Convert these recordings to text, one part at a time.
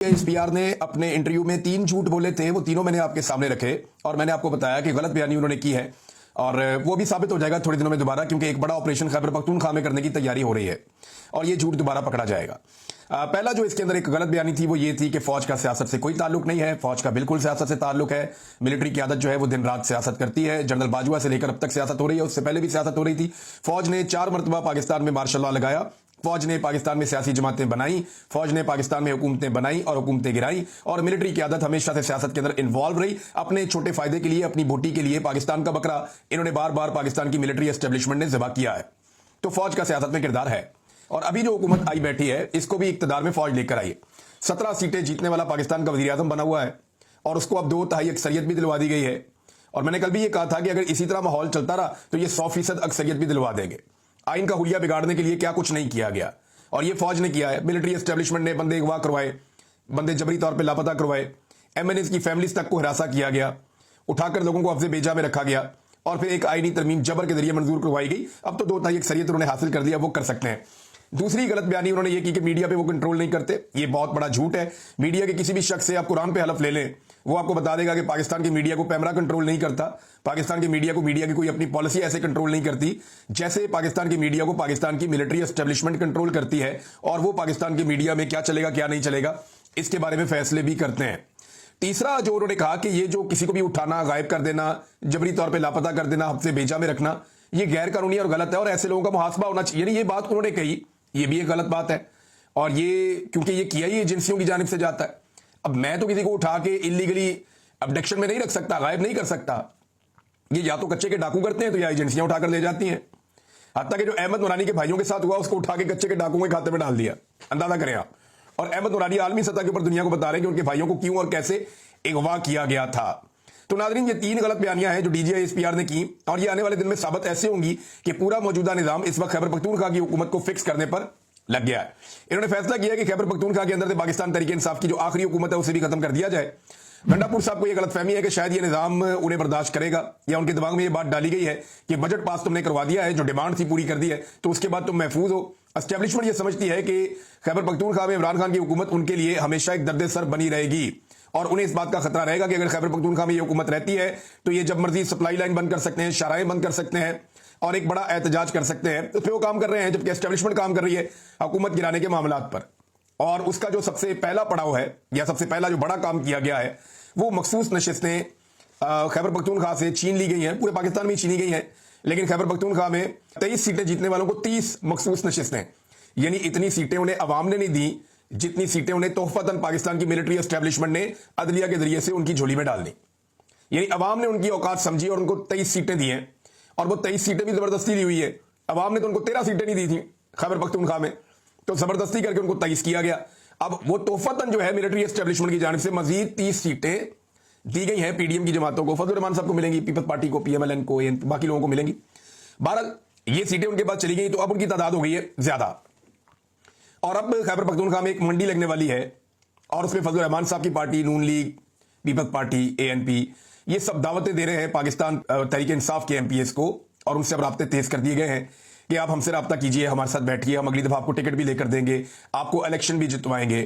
इस पीआर ने अपने इंटरव्यू में 3 झूठ बोले थे, वो तीनों मैंने आपके सामने रखे और मैंने आपको बताया कि गलत बयानी उन्होंने की है और वो भी साबित हो जाएगा थोड़े दिनों में दोबारा, क्योंकि एक बड़ा ऑपरेशन खैबर पख्तूनख्वा में करने की तैयारी हो रही है और ये झूठ दोबारा पकड़ा जाएगा। पहला जो इसके अंदर एक गलत बयानी थी वो ये थी कि फौज का सियासत से कोई ताल्लुक नहीं है। फौज का बिल्कुल सियासत से ताल्लुक है। मिलिट्री की आदत जो है वो दिन रात सियासत करती है। जनरल बाजवा से लेकर अब तक सियासत हो रही है, उससे पहले भी सियासत हो रही थी। फौज ने 4 मरतबा पाकिस्तान में मार्शल लॉ लगाया, फौज ने पाकिस्तान में सियासी जमातें बनाई, फौज ने पाकिस्तान में हुकूमतें बनाई और हुकूमतें गिराई, और मिलिट्री की आदत हमेशा से सियासत के अंदर इन्वॉल्व रही। अपने छोटे फायदे के लिए, अपनी बोटी के लिए पाकिस्तान का बकरा इन्होंने बार बार पाकिस्तान की मिलिट्री एस्टेब्लिशमेंट ने ज़िबा किया है। तो फौज का सियासत में किरदार है और अभी जो हुकूमत आई बैठी है इसको भी इक्तदार में फौज लेकर आई है। 17 सीटें जीतने वाला पाकिस्तान का वज़ीर आज़म बना हुआ है और उसको अब 2/3 अक्सरियत भी दिलवा दी गई है। और मैंने कल भी ये कहा था कि अगर इसी तरह माहौल चलता रहा तो ये 100% अक्सरियत भी दिलवा देंगे। आइन का हुलिया बिगाड़ने के लिए क्या कुछ नहीं किया गया और ये फौज ने किया है। मिलिट्री एस्टेब्लिशमेंट ने बंदे अगवा करवाए, बंदे जबरी तौर पे लापता करवाए, एमएनएस की फैमिलीज तक को हिरासा किया गया, उठाकर लोगों को हफ्ज़े बेजा में रखा गया और फिर एक आईनी तरमीम जबर के जरिए मंजूर करवाई गई। अब तो 2/3 अक्सरियत उन्होंने हासिल कर लिया, वो कर सकते हैं। दूसरी गलत बयानी उन्होंने ये की कि मीडिया पे वो कंट्रोल नहीं करते। ये बहुत बड़ा झूठ है। मीडिया के किसी भी शख्स से आप कुरान पे हलफ ले लें, वो आपको बता देगा कि पाकिस्तान की मीडिया को पैमरा कंट्रोल नहीं करता। पाकिस्तान की मीडिया को मीडिया की कोई अपनी पॉलिसी ऐसे कंट्रोल नहीं करती जैसे पाकिस्तान की मीडिया को पाकिस्तान की मिलिट्री एस्टेब्लिशमेंट कंट्रोल करती है, और वो पाकिस्तान की मीडिया में क्या चलेगा क्या नहीं चलेगा इसके बारे में फैसले भी करते हैं। तीसरा जो उन्होंने कहा कि ये जो किसी को भी उठाना, गायब कर देना, जबरी तौर पर लापता कर देना, हफ्ते बेजा में रखना, ये गैर कानूनी और गलत है और ऐसे लोगों का मुहासबा होना चाहिए। यानी ये बात उन्होंने कही, ये भी एक गलत बात है और ये क्योंकि ये किया ही एजेंसियों की जानिब से जाता है। अब मैं तो किसी को उठा के इलीगली अबडक्शन में नहीं रख सकता, गायब नहीं कर सकता। ये या तो कच्चे के डाकू करते हैं तो या एजेंसियां उठाकर ले जाती हैं। हत्ता कि जो अहमद नूरानी के भाइयों के साथ हुआ उसको उठा के कच्चे के डाकुओं के खाते में डाल दिया, अंदाजा करें आप। और अहमद नूरानी आलमी सतह के ऊपर दुनिया को बता रहे हैं कि उनके भाइयों को क्यों और कैसे अगवा किया गया था। तो नाज़रीन, ये 3 गलत बयानियां हैं जो डीजीआई एसपीआर ने की और ये आने वाले दिन में साबित ऐसे होंगी कि पूरा मौजूदा निजाम इस वक्त खैबर पख्तूनख्वा की हुकूमत को फिक्स करने पर लग गया है। इन्होंने फैसला किया कि खैबर पख्तूनख्वा के अंदर से पाकिस्तान तहरीक इंसाफ की जो आखिरी हुकूमत है उसे भी खत्म कर दिया जाए। गंडापुर साहब को यह गलतफहमी है कि शायद ये निजाम उन्हें बर्दाश्त करेगा, या उनके दिमाग में ये बात डाली गई है कि बजट पास तुमने करवा दिया है, जो डिमांड थी पूरी कर दी है, तो उसके बाद तुम महफूज हो। एस्टेब्लिशमेंट ये समझती है कि खैबर पख्तूनख्वा में इमरान खान की हुकूमत उनके लिए हमेशा एक दर्द सर बनी रहेगी और उन्हें इस बात का खतरा रहेगा कि अगर खैबर पख्तूनख्वा में ये हुकूमत रहती है तो ये जब मर्जी सप्लाई लाइन बंद कर सकते हैं, शाराएं बंद कर सकते हैं और एक बड़ा एहतजाज कर सकते हैं। उस पर वो काम कर रहे हैं, जबकि एस्टेब्लिशमेंट काम कर रही है हुकूमत गिराने के मामलात पर। और उसका जो सबसे पहला पड़ाव है या सबसे पहला जो बड़ा काम किया गया है वो मखसूस नशिस्तें खैबर पख्तूनख्वा से छीन ली गई हैं। पूरे पाकिस्तान में ही छीनी गई हैं, लेकिन खैबर पख्तूनख्वा में 23 सीटें जीतने वालों को 30 मखसूस नशिस्तें, यानी इतनी सीटें उन्हें अवाम ने नहीं दी जितनी सीटें उन्हें तोहफतन पाकिस्तान की मिलिट्री एस्टेब्लिशमेंट ने अदलिया के जरिए से उनकी झोली में डाल दी। यानी अवाम ने उनकी औकात समझी और उनको 23 सीटें दी हैं और वो 23 सीटें भी जबरदस्ती दी हुई है। अवाम ने तो उनको 13 सीटें नहीं दी थी खैबर पख्तूनख्वा में, तो जबरदस्ती करके उनको 23 किया गया। अब वो तोहफतन जो है मिलिट्री एस्टेब्लिशमेंट की जानिब से मजीद 30 सीटें दी गई हैं पीडीएम की जमातों को, फजल रहमान साहब को मिलेंगी, पीपल्स पार्टी को, पीएमएलएन को, बाकी लोगों को मिलेंगी। बहरहाल ये सीटें उनके पास चली गई तो अब उनकी तादाद हो गई है ज्यादा और अब खैबर पख्तूनख्वा में एक मंडी लगने वाली है और उसमें फजल रहमान साहब की पार्टी, नून लीग, पीपल्स पार्टी, एएनपी, ये सब दावतें दे रहे हैं पाकिस्तान तहरीक इंसाफ के एमपीएस को और उनसे अब राब्ते तेज कर दिए गए हैं कि आप हमसे रब्ता कीजिए, हमारे साथ बैठिए, हम अगली दफा आपको टिकट भी लेकर देंगे, आपको इलेक्शन भी जितवाएंगे।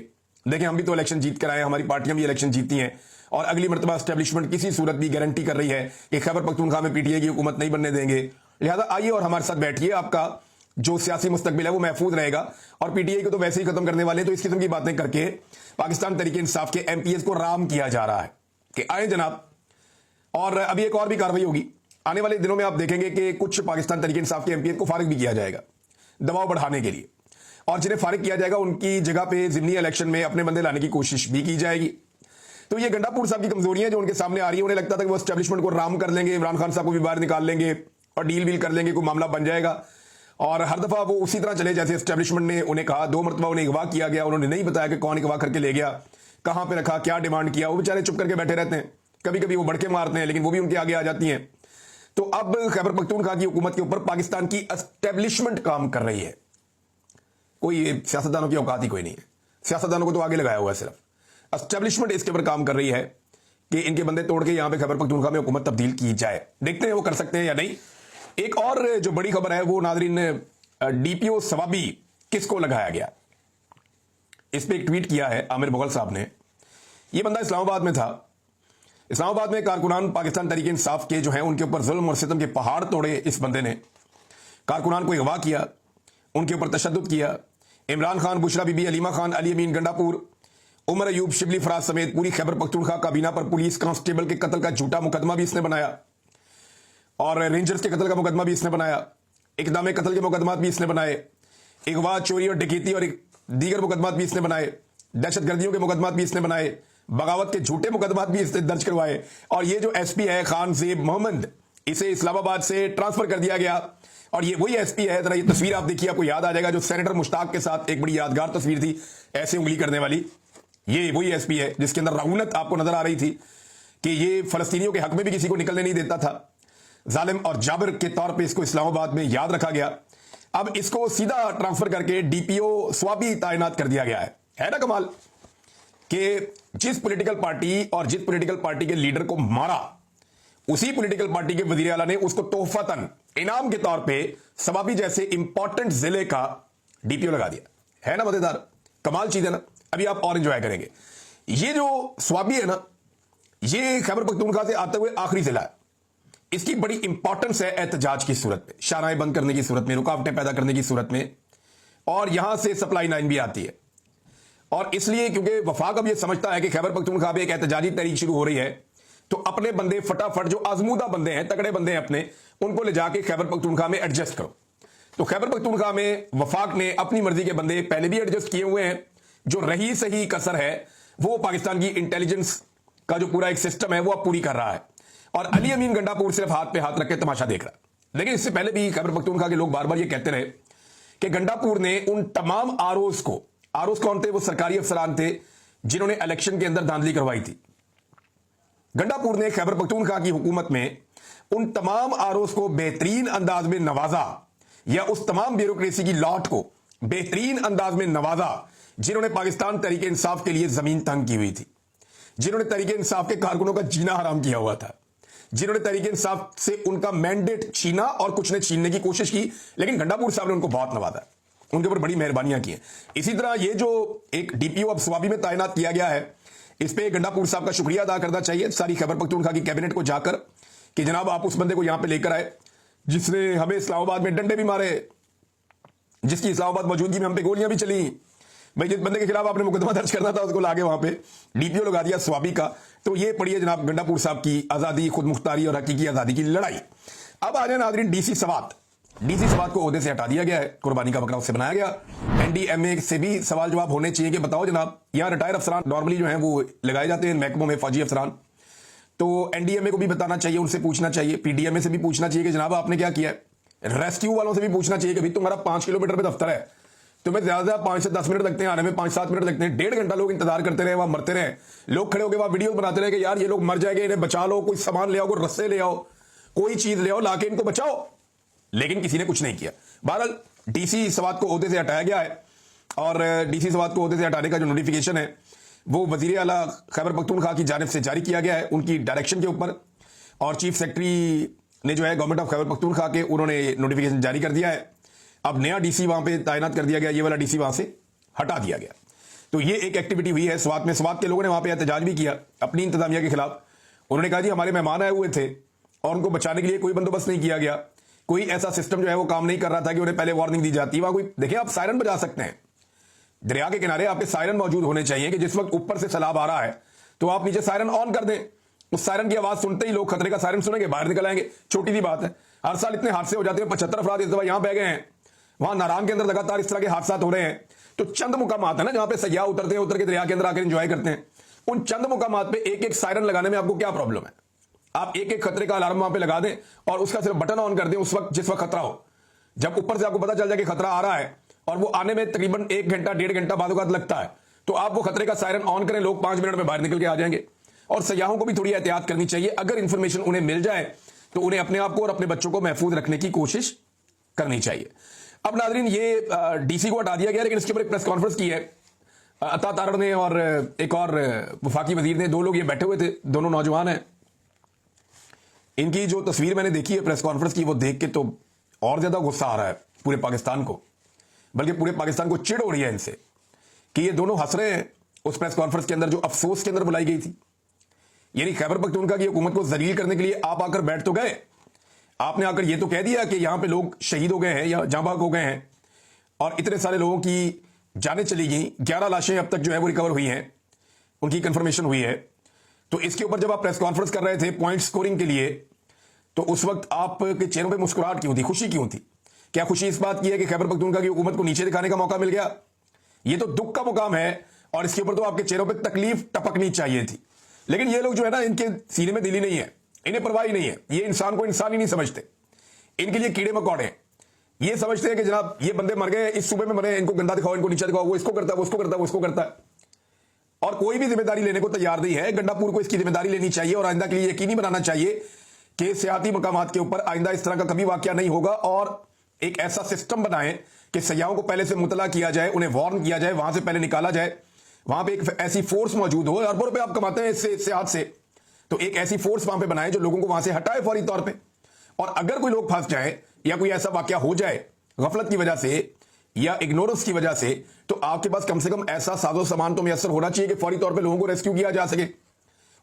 देखें, हम भी तो इलेक्शन जीत कर आए, हमारी पार्टियां भी इलेक्शन जीती हैं और अगली मरतबा एस्टेब्लिशमेंट किसी सूरत भी गारंटी कर रही है कि खैबर पख्तूनख्वा में पीटीआई की हुकूमत नहीं बनने देंगे। लिहाजा आइए और हमारे साथ बैठिए, आपका जो सियासी मुस्तकबिल है वो महफूज रहेगा। और पीटीआई को तो वैसे ही खत्म करने वाले हैं, तो इस किस्म की बातें करके पाकिस्तान तहरीक इंसाफ के एमपीएस को राम किया जा रहा है कि आए जनाब। और अभी एक और भी कार्रवाई होगी आने वाले दिनों में, आप देखेंगे कि कुछ पाकिस्तान तहरीक इंसाफ के एमपीएस को फारिग भी किया जाएगा दबाव बढ़ाने के लिए, और जिन्हें फारिग किया जाएगा उनकी जगह पे जिमनी इलेक्शन में अपने बंदे लाने की कोशिश भी की जाएगी। तो ये गंडापुर साहब की कमजोरियां जो उनके सामने आ रही है, उन्हें लगता था कि वो एस्टेब्लिशमेंट को राम कर लेंगे, इमरान खान साहब को भी बाहर निकाल लेंगे और डील वील कर लेंगे, कोई मामला बन जाएगा। और हर दफा वो उसी तरह चले जैसे एस्टेब्लिशमेंट ने उन्हें कहा। 2 मरतबा उन्हें अगवा किया गया, उन्होंने नहीं बताया कि कौन अगवा करके ले गया, कहां पे रखा, क्या डिमांड किया, वो बेचारे चुप करके बैठे रहते हैं। कभी कभी वो बढ़के मारते हैं लेकिन वो भी उनके आगे आ जाती हैं। तो अब खैबर पख्तूनख्वा की हुकूमत के ऊपर पाकिस्तान की एस्टेब्लिशमेंट काम कर रही है। कोई सियासतदानों की औकात ही कोई नहीं है, सियासतदानों को तो आगे लगाया हुआ है, सिर्फ एस्टेब्लिशमेंट इसके ऊपर काम कर रही है कि इनके बंदे तोड़ के यहां पे खैबर पख्तूनख्वा में हुकूमत तब्दील की जाए। देखते हैं वो कर सकते हैं या नहीं। एक और जो बड़ी खबर है वो नाज़रीन, डीपीओ सवाबी किसको लगाया गया। इस पे एक ट्वीट किया है आमिर मुगल साहब ने। ये बंदा इस्लामाबाद में था। इस्लामाबाद में कारकुनान पाकिस्तान तहरीक इंसाफ के जो हैं उनके ऊपर जुल्म और सितम के पहाड़ तोड़े। इस बंदे ने कारकुनान को अगवा किया, उनके ऊपर तशद्दुद किया। इमरान खान, बुशरा बीबी, अलीमा खान, अली अमीन गंडापुर, उमर अयूब, शिबली फराज समेत पूरी खैबर पख्तूनख्वा काबीना पर पुलिस कांस्टेबल के कत्ल का झूठा मुकदमा भी इसने बनाया और रेंजर्स के कत्ल का मुकदमा भी इसने बनाया। इकदाम कत्ल के मुकदमात भी इसने बनाए। अगवा, चोरी और डकैती और दीगर मुकदमात भी इसने बनाए। दहशत गर्दियों के मुकदमात भी इसने बनाए। बगावत के झूठे मुकदमात भी इसने दर्ज करवाए। और ये जो एसपी है खान ज़ेब मोहम्मद, इसे इस्लामाबाद से ट्रांसफर कर दिया गया। और ये वही एसपी है, जरा ये तस्वीर आप देखिए, आपको याद आ जाएगा, जो सेनेटर मुश्ताक के साथ एक बड़ी यादगार तस्वीर थी ऐसे उंगली करने वाली। ये वही एसपी है जिसके अंदर रऊनत आपको नजर आ रही थी कि ये फलस्तीनियों के हक में भी किसी को निकलने नहीं देता था। जालिम और जाबिर के तौर पे इसको इस्लामाबाद में याद रखा गया। अब इसको सीधा ट्रांसफर करके डीपीओ स्वाबी तैनात कर दिया गया है ना कमाल कि जिस पॉलिटिकल पार्टी और जिस पॉलिटिकल पार्टी के लीडर को मारा, उसी पॉलिटिकल पार्टी के वजीर आला ने उसको तोहफतन इनाम के तौर पे स्वाबी जैसे इंपॉर्टेंट जिले का डीपीओ लगा दिया। है ना मजेदार, कमाल चीज है ना। अभी आप और एंजॉय करेंगे। ये जो स्वाबी है ना, ये खैबर पख्तूनख्वा से आते हुए आखिरी जिला है। इसकी बड़ी इंपॉर्टेंस है एहतजाज की सूरत में, शाराएं बंद करने की सूरत में, रुकावटें पैदा करने की सूरत में। और यहां से सप्लाई लाइन भी आती है। और इसलिए क्योंकि वफाक अब यह समझता है कि खैबर पख्तूनख्वा में एक एहतजाजी तहरीक शुरू हो रही है, तो अपने बंदे फटाफट, जो आजमूदा बंदे हैं, तगड़े बंदे हैं अपने, उनको ले जाके खैबर पख्तूनख्वा में एडजस्ट करो। तो खैबर पख्तूनख्वा में वफाक ने अपनी मर्जी के बंदे पहले भी एडजस्ट किए हुए हैं। जो रही सही कसर है वो पाकिस्तान की इंटेलिजेंस का जो पूरा एक सिस्टम है वो अब पूरी कर रहा है। और अली अमीन गंडापुर सिर्फ हाथ पे हाथ रख के तमाशा देख रहा है। लेकिन इससे पहले भी खैबर पख्तूनख्वा के लोग बार बार ये कहते रहे कि गंडापुर ने उन तमाम आरओज कौन थे? वो सरकारी अफसरान थे जिन्होंने इलेक्शन के अंदर धांधली करवाई थी। गंडापुर ने खैबर पख्तूनख्वा की हुकूमत में उन तमाम आरओज को बेहतरीन अंदाज में नवाजा, या उस तमाम ब्यूरोक्रेसी की लॉट को बेहतरीन अंदाज में नवाजा जिन्होंने पाकिस्तान तहरीक इंसाफ के लिए जमीन तंग की हुई थी, जिन्होंने तहरीक इंसाफ के कारकुनों का जीना हराम किया हुआ था, जिन्होंने तहरीक इंसाफ से उनका मैंडेट छीना और कुछ ने छीनने की कोशिश की। लेकिन गंडापुर साहब ने उनको बहुत नवाजा, उनके ऊपर बड़ी मेहरबानियां की हैं। इसी तरह ये जो एक डीपीओ अब स्वाबी में तैनात किया गया है, इस पे गंडापुर साहब का शुक्रिया अदा करना चाहिए सारी खैबर पख्तूनख्वा की कैबिनेट को जाकर कि जनाब आप उस बंदे को यहां पे लेकर आए जिसने हमें इस्लामाबाद में डंडे भी मारे, जिसकी इस्लामाबाद मौजूदगी में हम पे गोलियां भी चली। भाई जिस बंदे के खिलाफ आपने मुकदमा दर्ज करना था उसको लाके वहां पे डीपीओ लगा दिया स्वाबी का। तो ये पढ़िए जनाब गंडापुर साहब की आजादी, खुद मुख्तारी और हकीकी आजादी की लड़ाई। अब आ जाए नाज़रीन डीसी स्वात। डीसी स्वात को ओहदे से हटा दिया गया है, कुर्बानी का बकरा उससे बनाया गया। एनडीएमए से भी सवाल जवाब होने चाहिए कि बताओ जनाब, यहाँ रिटायर अफसरान नॉर्मली जो है वो लगाए जाते हैं महकमों में, फौजी अफसरान। तो एनडीएमए को भी बताना चाहिए, उनसे पूछना चाहिए, पीडीएमए से भी पूछना चाहिए कि जनाब आपने क्या किया है। रेस्क्यू वालों से भी पूछना चाहिए कि भाई तुम्हारा 5 किलोमीटर पे दफ्तर है, तुम्हें ज्यादा 5 से 10 मिनट लगते हैं आने में, 5-7 मिनट लगते हैं, 1.5 घंटा लोग इंतजार करते रहे, वहां मरते रहे। लोग खड़े होकर वहां वीडियो बनाते रहे कि यार ये लोग मर जाएंगे, इन्हें बचा लो, कोई सामान ले आओ, कोई रस्से ले आओ, कोई चीज ले आओ, लाके इनको बचाओ। लेकिन किसी ने कुछ नहीं किया। बहरहाल डीसी स्वात को ओहदे से हटाया गया है और डीसी स्वात को ओहदे से हटाने का जो नोटिफिकेशन है वो वजीर आला खैबर पख्तूनख्वा की जानिब से जारी किया गया है उनकी डायरेक्शन के ऊपर। और चीफ सेक्रेटरी ने जो है गवर्नमेंट ऑफ खैबर पख्तूनख्वा के, उन्होंने नोटिफिकेशन जारी कर दिया है। अब नया डीसी वहां पे तैनात कर दिया गया, ये वाला डीसी वहां से हटा दिया गया। तो ये एक एक्टिविटी हुई है स्वात में। स्वात के लोगों ने वहां पे एहतजाज भी किया अपनी इंतजामिया के खिलाफ। उन्होंने कहा जी हमारे मेहमान आए हुए थे और उनको बचाने के लिए कोई बंदोबस्त नहीं किया गया, कोई ऐसा सिस्टम जो है वो काम नहीं कर रहा था कि उन्हें पहले वार्निंग दी जाती। वहां कोई देखिए, आप सायरन बजा सकते हैं, दरिया के किनारे आपके सायरन मौजूद होने चाहिए कि जिस वक्त ऊपर से सैलाब आ रहा है तो आप नीचे सायरन ऑन कर दें। उस सायरन की आवाज सुनते ही लोग खतरे का सायरन सुनेंगे, बाहर निकल आएंगे। छोटी सी बात है, हर साल इतने हादसे हो जाते हैं, 75 अफराद इस दफा यहां बह गए हैं, वहां नारायण के अंदर लगातार इस तरह के हादसा हो रहे हैं। तो चंद मुकामात है ना जहां पे सयाह उतरते हैं, उतर के दरिया के अंदर आकर एंजॉय करते हैं, उन चंद मुकामात पे एक एक सायरन लगाने में आपको क्या प्रॉब्लम है? आप एक एक खतरे का अलार्म वहां पे लगा दें और उसका सिर्फ बटन ऑन कर दें उस वक्त जिस वक्त खतरा हो। जब ऊपर से आपको पता चल जाए कि खतरा आ रहा है और वो आने में तकरीबन 1 घंटा 1.5 घंटा बाद लगता है, तो आप वो खतरे का सायरन ऑन करें, लोग 5 मिनट में बाहर निकल के आ जाएंगे। और सयाहों को भी थोड़ी एहतियात करनी चाहिए, अगर इंफॉर्मेशन उन्हें मिल जाए तो उन्हें अपने आप को और अपने बच्चों को महफूज रखने की कोशिश करनी चाहिए। अब नाजरीन ये डीसी को हटा दिया गया, लेकिन इसके ऊपर एक प्रेस कॉन्फ्रेंस की है अता तारड़ ने और एक और वफाकी वजीर ने, 2 लोग ये बैठे हुए थे, दोनों नौजवान हैं। इनकी जो तस्वीर मैंने देखी है प्रेस कॉन्फ्रेंस की, वो देख के तो और ज्यादा गुस्सा आ रहा है पूरे पाकिस्तान को, बल्कि पूरे पाकिस्तान को चिढ़ हो रही है इनसे کہ یہ دونوں ہنس رہے ہیں اس پریس کانفرنس کے اندر جو افسوس کے اندر بلائی گئی تھی. یعنی خیبر پختونخوا کی حکومت کو ذلیل کرنے کے لیے آپ آ کر بیٹھ تو گئے, آپ نے آ کر یہ تو کہہ دیا کہ یہاں پہ لوگ شہید ہو گئے ہیں یا جاں بحق ہو گئے ہیں اور اتنے سارے لوگوں کی جانیں چلی گئیں, 11 لاشیں اب تک جو ہے وہ ریکور ہوئی ہیں, ان کی کنفرمیشن ہوئی ہے. تو اس کے اوپر جب آپ پریس کانفرنس کر رہے تھے پوائنٹ سکورنگ کے لیے, تو اس وقت آپ کے چہروں پہ مسکراہٹ کیوں تھی, خوشی کیوں تھی؟ کیا خوشی اس بات کی ہے کہ خیبر پختونخوا کی حکومت کو نیچے دکھانے کا موقع مل گیا؟ یہ تو دکھ کا مقام ہے اور اس کے اوپر تو آپ کے چہروں پہ تکلیف ٹپکنی چاہیے تھی. لیکن یہ لوگ جو ہے نا, ان کے سینے میں دلی نہیں ہے, انہیں پرواہ نہیں ہے, یہ انسان کو انسان ہی نہیں سمجھتے, ان کے لیے کیڑے مکوڑے ہیں. یہ سمجھتے ہیں کہ جناب یہ بندے مر گئے, اس صوبے میں مرے, ان کو گندا دکھاؤ, ان کو نیچے دکھاؤ, وہ اس کو کرتا ہے, وہ اس کو کرتا ہے, وہ اس کو کرتا ہے, اور کوئی بھی ذمہ داری لینے کو تیار نہیں ہے. گنڈا پور کو اس کی ذمہ داری لینی چاہیے اور آئندہ کے لیے یقینی بنانا چاہیے کہ سیاحتی مقامات کے اوپر آئندہ اس طرح کا کبھی واقعہ نہیں ہوگا, اور ایک ایسا سسٹم بنائیں کہ سیاحوں کو پہلے سے مطلع کیا جائے, انہیں وارن کیا جائے, وہاں سے پہلے نکالا جائے, وہاں پہ ایک ایسی فورس موجود ہو. اربوں روپے آپ کماتے ہیں اس سے سیاحت سے, تو ایک ایسی فورس وہاں پہ بنائے جو لوگوں کو وہاں سے ہٹائے فوری طور پہ. اور اگر کوئی لوگ پھنس جائے یا کوئی ایسا واقعہ ہو جائے غفلت کی وجہ سے یا اگنورنس کی وجہ سے, تو آپ کے پاس کم سے کم ایسا ساز و سامان تو میسر ہونا چاہیے کہ فوری طور پہ لوگوں کو ریسکیو کیا جا سکے.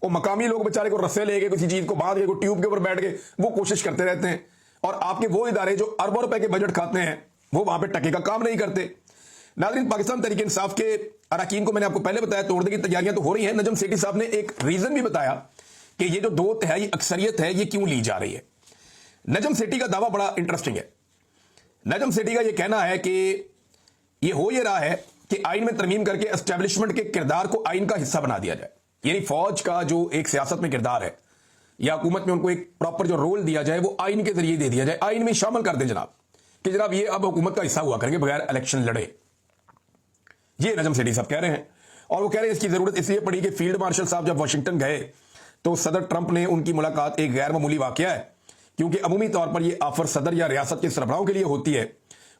وہ مقامی لوگ بیچارے کو رسے لے کے کسی چیز کو باندھ کے کوئی ٹیوب کے اوپر بیٹھ کے وہ کوشش کرتے رہتے ہیں, اور آپ کے وہ ادارے جو اربوں روپے کے بجٹ کھاتے ہیں وہ وہاں پہ ٹکے کا کام نہیں کرتے. ناظرین, پاکستان تحریک انصاف کے اراکین کو میں نے آپ کو پہلے بتایا توڑنے کی تیاریاں تو ہو رہی ہیں. نجم سیٹھی صاحب نے ایک ریزن بھی بتایا کہ یہ جو 2/3 اکثریت ہے یہ کیوں لی جا رہی ہے. نجم سیٹھی کا دعویٰ بڑا انٹرسٹنگ ہے. نجم سیٹھی کا یہ کہنا ہے کہ یہ ہو یہ رہا ہے کہ آئین میں ترمیم کر کے اسٹیبلشمنٹ کے کردار کو آئین کا حصہ بنا دیا جائے. یعنی فوج کا جو ایک سیاست میں کردار ہے یا حکومت میں ان کو ایک پراپر جو رول دیا جائے وہ آئین کے ذریعے دے دیا جائے, آئین میں شامل کر دیں جناب کہ جناب یہ اب حکومت کا حصہ ہوا کریں گے بغیر الیکشن لڑے. یہ نجم سیٹھی صاحب کہہ رہے ہیں, اور وہ کہہ رہے ہیں اس کی ضرورت اس لیے پڑی کہ فیلڈ مارشل صاحب جب واشنگٹن گئے تو صدر ٹرمپ نے ان کی ملاقات ایک غیر معمولی واقعہ ہے, کیونکہ عمومی طور پر یہ آفر صدر یا ریاست کے سربراہوں کے لیے ہوتی ہے,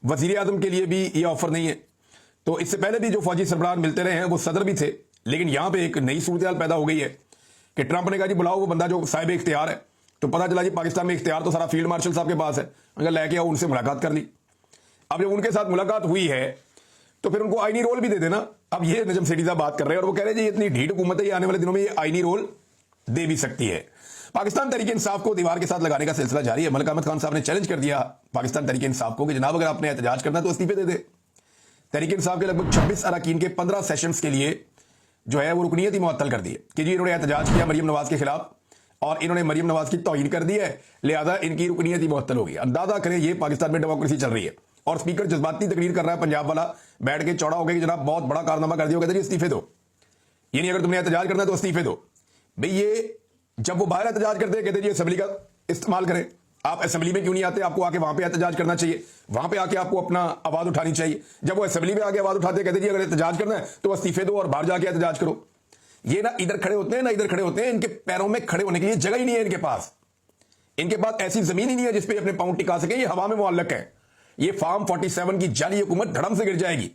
وزیر اعظم کے لیے بھی یہ آفر نہیں ہے. تو اس سے پہلے بھی جو فوجی سربراہ ملتے رہے ہیں وہ صدر بھی تھے, لیکن یہاں پہ ایک نئی صورتحال پیدا ہو گئی ہے کہ ٹرمپ نے کہا جی بلاؤ وہ بندہ جو صاحب اختیار ہے. تو پتہ چلا جی پاکستان میں اختیار تو سارا فیلڈ مارشل صاحب کے پاس ہے, لے کے آؤ, ان سے ملاقات کر لی. اب جب ان کے ساتھ ملاقات ہوئی ہے تو پھر ان کو آئینی رول بھی دے دینا. اب یہ نجم سیٹھی صاحب بات کر رہے ہیں اور وہ کہہ رہے ہیں جی اتنی ڈھیٹ حکومت ہے یہ آنے والے دنوں میں یہ آئینی رول دے بھی سکتی ہے. پاکستان تحریک انصاف کو دیوار کے ساتھ لگانے کا سلسلہ جاری ہے. ملک احمد خان صاحب نے چیلنج کر دیا پاکستان تحریک انصاف کو کہ جناب اگر آپ نے احتجاج کرنا ہے تو استعفے دے دے. تحریک انصاف کے لگ بھگ 26 اراکین کے 15 سیشنز کے لیے جو ہے وہ رکنیت ہی معطل کر دی ہے کہ جی انہوں نے احتجاج کیا مریم نواز کے خلاف اور انہوں نے مریم نواز کی توہین کر دی ہے, لہذا ان کی رکنیت ہی معطل ہوگی. اندازہ کریں یہ پاکستان میں ڈیموکریسی چل رہی ہے اور اسپیکر جذباتی تقریر کر رہا ہے پنجاب والا, بیٹھ کے چوڑا ہو گیا کہ جناب بہت بڑا کارنامہ کر دیا, کہتے ہیں استعفے دو. یعنی اگر تم نے احتجاج کرنا ہے تو استعفے دو. بھئی یہ جب وہ باہر احتجاج کرتے ہیں کہتے ہیں جی اسمبلی کا استعمال کریں, آپ اسمبلی میں کیوں نہیں آتے, آپ کو آ کے وہاں پہ احتجاج کرنا چاہیے, وہاں پہ آ کے آپ کو اپنا آواز اٹھانی چاہیے. جب وہ اسمبلی میں آ کے آواز اٹھاتے کہتے ہیں جی اگر احتجاج کرنا ہے تو استعفے دو اور باہر جا کے احتجاج کرو. یہ نہ ادھر کھڑے ہوتے ہیں نہ ادھر کھڑے ہوتے ہیں, ان کے پیروں میں کھڑے ہونے کے لیے جگہ ہی نہیں ہے ان کے پاس. ان کے پاس ایسی زمین ہی نہیں ہے جس پہ اپنے پاؤں ٹکا سکیں, یہ ہوا میں معلق ہے. یہ فارم 47 کی جعلی حکومت دھڑم سے گر جائے گی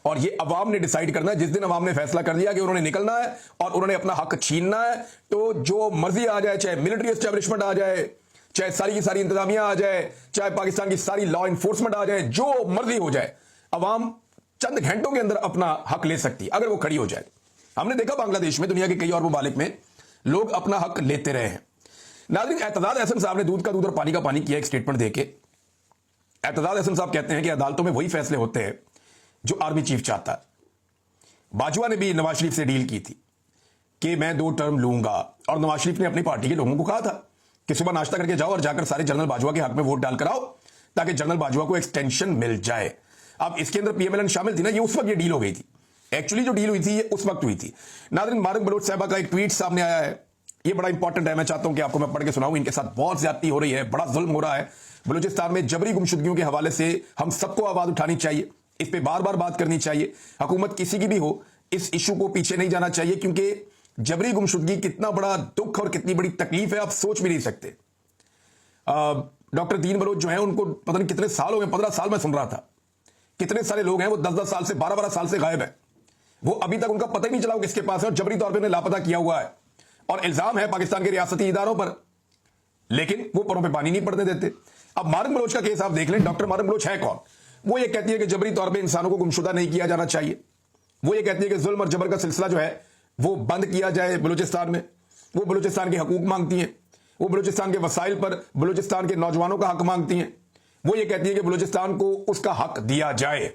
اور یہ عوام نے ڈیسائیڈ کرنا ہے. جس دن عوام نے فیصلہ کر دیا کہ انہوں نے نکلنا ہے اور انہوں نے اپنا حق چھیننا ہے, تو جو مرضی آ جائے, چاہے ملٹری اسٹیبلشمنٹ آ جائے, چاہے ساری کی ساری انتظامیہ آ جائے, چاہے پاکستان کی ساری لا انفورسمنٹ آ جائے, جو مرضی ہو جائے, عوام چند گھنٹوں کے اندر اپنا حق لے سکتی اگر وہ کھڑی ہو جائے. ہم نے دیکھا بنگلہ دیش میں, دنیا کے کئی اور ممالک میں لوگ اپنا حق لیتے رہے ہیں. ناظرین, اعتزاز احسن صاحب نے دودھ کا دودھ اور پانی کا پانی کیا ایک سٹیٹمنٹ دے کے. اعتزاز احسن صاحب کہتے ہیں کہ عدالتوں میں وہی فیصلے ہوتے ہیں جو آرمی چیف چاہتا ہے. باجوہ نے بھی نواز شریف سے ڈیل کی تھی کہ میں 2 ٹرم لوں گا, اور نواز شریف نے اپنی پارٹی کے لوگوں کو کہا تھا کہ صبح ناشتہ کر کے جاؤ اور جا کر سارے جنرل باجوہ کے حق میں ووٹ ڈال کر آؤ تاکہ جنرل باجوہ کو ایکسٹینشن مل جائے. اب اس کے اندر پی ایم ایل این شامل تھی نا, یہ اس وقت یہ ڈیل ہو گئی تھی. ایکچولی جو ڈیل ہوئی تھی یہ اس وقت ہوئی تھی. ناظرین, مارک بلوچ صاحبہ کا ایک ٹویٹ سامنے آیا ہے, یہ بڑا انپورٹنٹ ہے, میں چاہتا ہوں کہ آپ کو میں پڑھ کے سناؤں. ان کے ساتھ بہت زیادتی ہو رہی ہے, بڑا ظلم ہو رہا ہے. بلوچستان میں جبری گمشدگیوں کے حوالے سے ہم سب کو آواز اٹھانی چاہیے, اس پہ بار بار بات کرنی چاہیے. حکومت کسی کی بھی ہو, اس ایشو کو پیچھے نہیں جانا چاہیے, کیونکہ جبری گمشدگی کتنا بڑا دکھ اور کتنی بڑی تکلیف ہے آپ سوچ بھی نہیں سکتے. ڈاکٹر دین بلوچ جو ہیں ان کو پتہ نہیں کتنے سال ہو گئے, 15 سال میں سن رہا تھا, کتنے سارے لوگ ہیں وہ 10 سال سے 12 سال سے غائب ہیں. وہ ابھی تک ان کا پتہ ہی نہیں چلا وہ کس کے پاس ہے, اور جبری طور پہ انہیں لاپتہ کیا ہوا ہے, اور الزام ہے پاکستان کے ریاستی اداروں پر, لیکن وہ پروں پہ پانی نہیں پڑنے دیتے. اب مارک بلوچ کا کیس آپ دیکھ لیں. ڈاکٹر مارک بلوچ ہے کون؟ وہ یہ کہتی ہے کہ جبری طور پہ انسانوں کو گمشدہ نہیں کیا جانا چاہیے, وہ یہ کہتی ہے کہ ظلم اور جبر کا سلسلہ جو ہے وہ بند کیا جائے بلوچستان میں. وہ بلوچستان کے حقوق مانگتی ہیں, وہ بلوچستان کے وسائل پر بلوچستان کے نوجوانوں کا حق مانگتی ہیں. وہ یہ کہتی ہے کہ بلوچستان کو اس کا حق دیا جائے,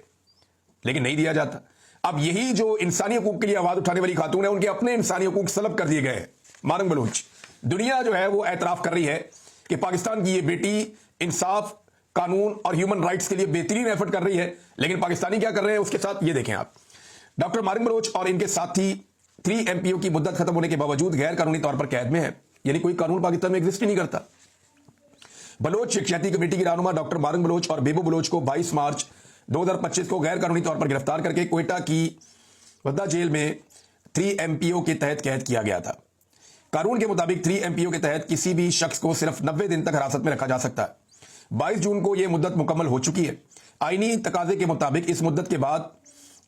لیکن نہیں دیا جاتا. اب یہی جو انسانی حقوق کے لیے آواز اٹھانے والی خاتون ہے, ان کے اپنے انسانی حقوق سلب کر دیے گئے ہیں. مارنگ بلوچ, دنیا جو ہے وہ اعتراف کر رہی ہے کہ پاکستان کی یہ بیٹی انصاف, قانون اور ہیومن رائٹس کے لیے بہترین ایفرٹ کر رہی ہے, لیکن پاکستانی کیا کر رہے ہیں اس کے ساتھ یہ دیکھیں آپ. ڈاکٹر مارنگ بلوچ اور ان کے ساتھی 3 MPO کی مدت ختم ہونے کے باوجود غیر قانونی طور پر قید میں ہے, یعنی کوئی قانون پاکستان میں ایگزسٹ ہی نہیں کرتا. بلوچ یکجہتی کمیٹی کی رہنما ڈاکٹر مارنگ بلوچ اور بیبو بلوچ کو 22 مارچ 2025 کو غیر قانونی طور پر گرفتار کر کے کوئٹہ کی ودا جیل میں 3 MPO کے تحت قید کیا گیا تھا. قانون کے مطابق 3 MPO کے تحت کسی بھی شخص کو صرف 90 دن تک حراست میں رکھا جا سکتا ہے. 22 جون کو یہ مدت مکمل ہو چکی ہے. آئینی تقاضے کے مطابق اس مدت کے بعد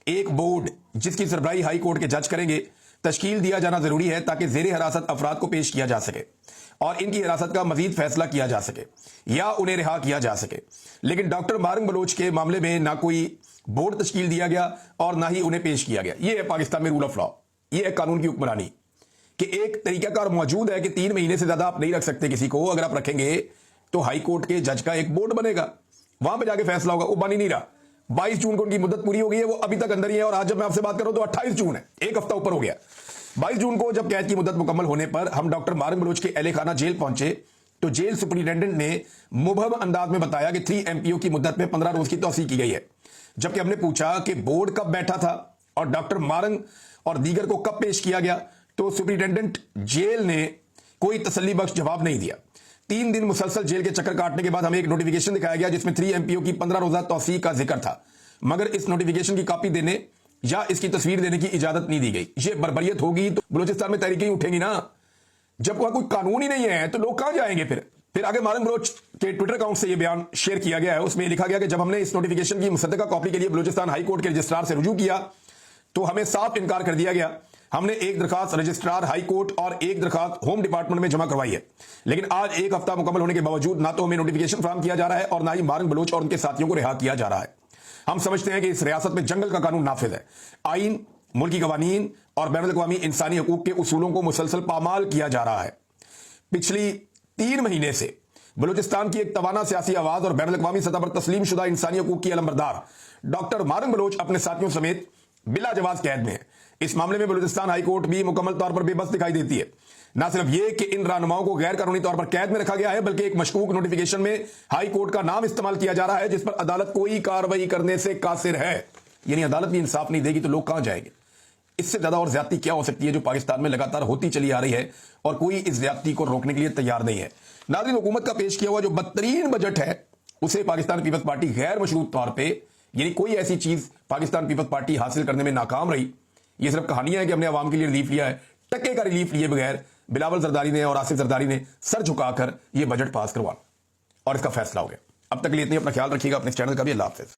ایک بورڈ جس کی سربراہی ہائی کورٹ کے جج کریں گے تشکیل دیا جانا ضروری ہے تاکہ زیر حراست افراد کو پیش کیا جا سکے اور ان کی حراست کا مزید فیصلہ کیا جا سکے یا انہیں رہا کیا جا سکے. لیکن ڈاکٹر مارنگ بلوچ کے معاملے میں نہ کوئی بورڈ تشکیل دیا گیا اور نہ ہی انہیں پیش کیا گیا. یہ ہے پاکستان میں رول آف لا, یہ ہے قانون کی حکمرانی کہ ایک طریقہ کار موجود ہے کہ 3 مہینے سے زیادہ آپ نہیں رکھ سکتے کسی کو. اگر آپ رکھیں گے تو ہائی کورٹ کے جج کا ایک بورڈ بنے گا, وہاں پہ جا کے فیصلہ ہوگا. وہ بن ہی نہیں رہا. 22 جون کو ان کی مدت پوری ہو گئی ہے, وہ ابھی تک اندر ہی ہے. اور آج جب میں آپ سے بات کروں تو 28 جون ہے, ایک ہفتہ اوپر ہو گیا. 22 جون کو جب قید کی مدت مکمل ہونے پر ہم ڈاکٹر مارنگ بلوچ کے اہل خانہ جیل پہنچے تو جیل سپرنٹینڈنٹ نے مبہم انداز میں بتایا کہ 3 MPO کی مدت میں 15 روز کی توسیع کی گئی ہے. جبکہ ہم نے پوچھا کہ بورڈ کب بیٹھا تھا اور ڈاکٹر مارنگ اور دیگر کو کب پیش کیا گیا تو سپرنٹینڈنٹ جیل نے کوئی تسلی بخش جواب نہیں دیا. 3 دن مسلسل جیل کے چکر کاٹنے کے بعد ہمیں ایک نوٹیفیکیشن دکھایا گیا جس میں 3 MPO کی 15 روزہ توسیع کا ذکر تھا, مگر اس نوٹیفیکیشن کی کاپی دینے یا اس کی تصویر دینے کی اجازت نہیں دی گئی. یہ بربریت ہوگی تو بلوچستان میں تحریکیں اٹھیں گی نا. جب وہاں کوئی قانون ہی نہیں ہے تو لوگ کہاں جائیں گے پھر آگے مارنگ بلوچ کے ٹویٹر اکاؤنٹ سے یہ بیان شیئر کیا گیا ہے. اس میں یہ لکھا گیا کہ جب ہم نے اس نوٹیفیکیشن کی مصدقہ کاپی کے لیے بلوچستان ہائی کورٹ کے رجسٹرار سے رجوع کیا تو ہمیں صاف انکار کر دیا گیا. ہم نے ایک درخواست رجسٹرار ہائی کورٹ اور ایک درخواست ہوم ڈپارٹمنٹ میں جمع کروائی ہے, لیکن آج ایک ہفتہ مکمل ہونے کے باوجود نہ تو ہمیں نوٹیفیکیشن فراہم کیا جا رہا ہے اور نہ ہی مارنگ بلوچ اور ان کے ساتھیوں کو رہا کیا جا رہا ہے. ہم سمجھتے ہیں کہ اس ریاست میں جنگل کا قانون نافذ ہے. آئین, ملکی قوانین اور بین الاقوامی انسانی حقوق کے اصولوں کو مسلسل پامال کیا جا رہا ہے. پچھلی 3 مہینے سے بلوچستان کی ایک توانا سیاسی آواز اور بین الاقوامی سطح پر تسلیم شدہ انسانی حقوق کی علمبردار ڈاکٹر مارنگ بلوچ اپنے ساتھیوں سمیت بلا جواز قید میں ہے. اس معاملے میں بلوچستان ہائی کورٹ بھی مکمل طور پر بے بس دکھائی دیتی ہے. نہ صرف یہ کہ ان رہنماؤں کو غیر قانونی طور پر قید میں رکھا گیا ہے, بلکہ ایک مشکوک نوٹیفیکیشن میں ہائی کورٹ کا نام استعمال کیا جا رہا ہے جس پر عدالت کوئی کارروائی کرنے سے قاصر ہے. یعنی عدالت بھی انصاف نہیں دے گی تو لوگ کہاں جائیں گے؟ اس سے زیادہ اور زیادتی کیا ہو سکتی ہے جو پاکستان میں لگاتار ہوتی چلی آ رہی ہے اور کوئی اس زیادتی کو روکنے کے لیے تیار نہیں ہے. ناظرین, حکومت کا پیش کیا ہوا جو بدترین بجٹ ہے اسے پاکستان پیپلز پارٹی غیر مشروط طور پہ, یعنی کوئی ایسی چیز پاکستان پیپلز پارٹی حاصل کرنے میں ناکام رہی. یہ صرف کہانیاں ہیں کہ ہم نے عوام کے لیے ریلیف لیا ہے. ٹکے کا ریلیف لیے بغیر بلاول زرداری نے اور آصف زرداری نے سر جھکا کر یہ بجٹ پاس کروا اور اس کا فیصلہ ہو گیا. اب تک لیے اتنی, اپنا خیال رکھیے گا, اپنے چینل کا بھی. اللہ حافظ.